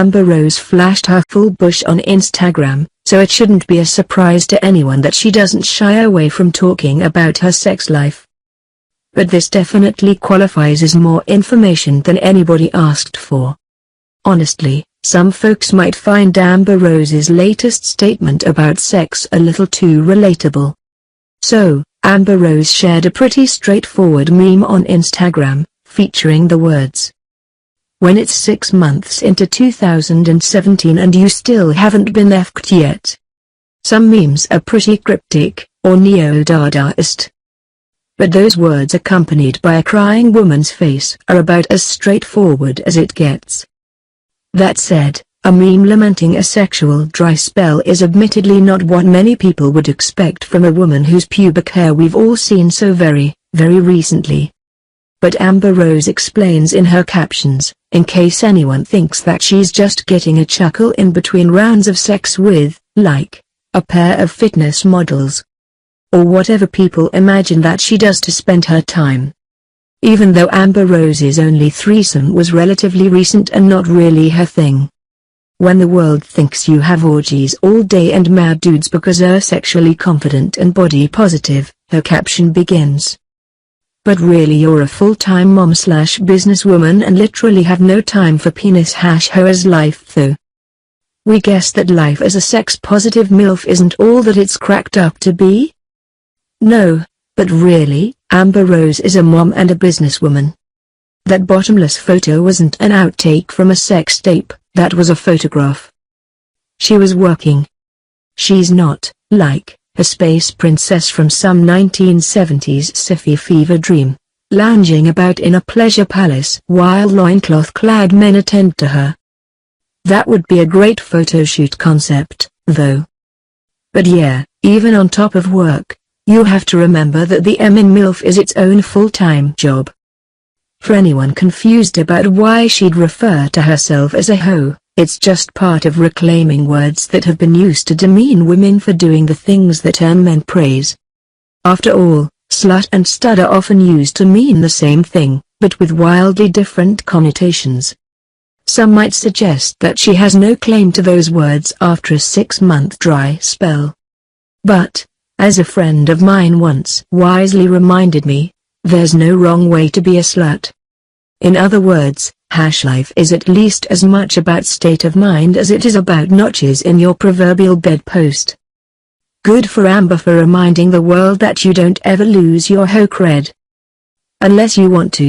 Amber Rose flashed her full bush on Instagram, so it shouldn't be a surprise to anyone that she doesn't shy away from talking about her sex life. But this definitely qualifies as more information than anybody asked for. Honestly, some folks might find Amber Rose's latest statement about sex a little too relatable. So, Amber Rose shared a pretty straightforward meme on Instagram, featuring the words, "When it's 6 months into 2017 and you still haven't been effed yet." Some memes are pretty cryptic, or neo-Dadaist. But those words accompanied by a crying woman's face are about as straightforward as it gets. That said, a meme lamenting a sexual dry spell is admittedly not what many people would expect from a woman whose pubic hair we've all seen so very, very recently. But Amber Rose explains in her captions, in case anyone thinks that she's just getting a chuckle in between rounds of sex with, like, a pair of fitness models, or whatever people imagine that she does to spend her time. Even though Amber Rose's only threesome was relatively recent and not really her thing. When the world thinks you have orgies all day and mad dudes because you're sexually confident and body positive, her caption begins. But really you're a full-time mom/businesswoman and literally have no time for penis/hoer's life though. We guess that life as a sex-positive MILF isn't all that it's cracked up to be? No, but really, Amber Rose is a mom and a businesswoman. That bottomless photo wasn't an outtake from a sex tape, that was a photograph. She was working. She's not, like, a space princess from some 1970s sci-fi fever dream, lounging about in a pleasure palace while loincloth-clad men attend to her. That would be a great photo shoot concept, though. But yeah, even on top of work, you have to remember that the M in MILF is its own full-time job. For anyone confused about why she'd refer to herself as a hoe, it's just part of reclaiming words that have been used to demean women for doing the things that earn men praise. After all, slut and stud are often used to mean the same thing, but with wildly different connotations. Some might suggest that she has no claim to those words after a 6-month dry spell. But, as a friend of mine once wisely reminded me, there's no wrong way to be a slut. In other words, life is at least as much about state of mind as it is about notches in your proverbial bedpost. Good for Amber for reminding the world that you don't ever lose your hoe cred. Unless you want to.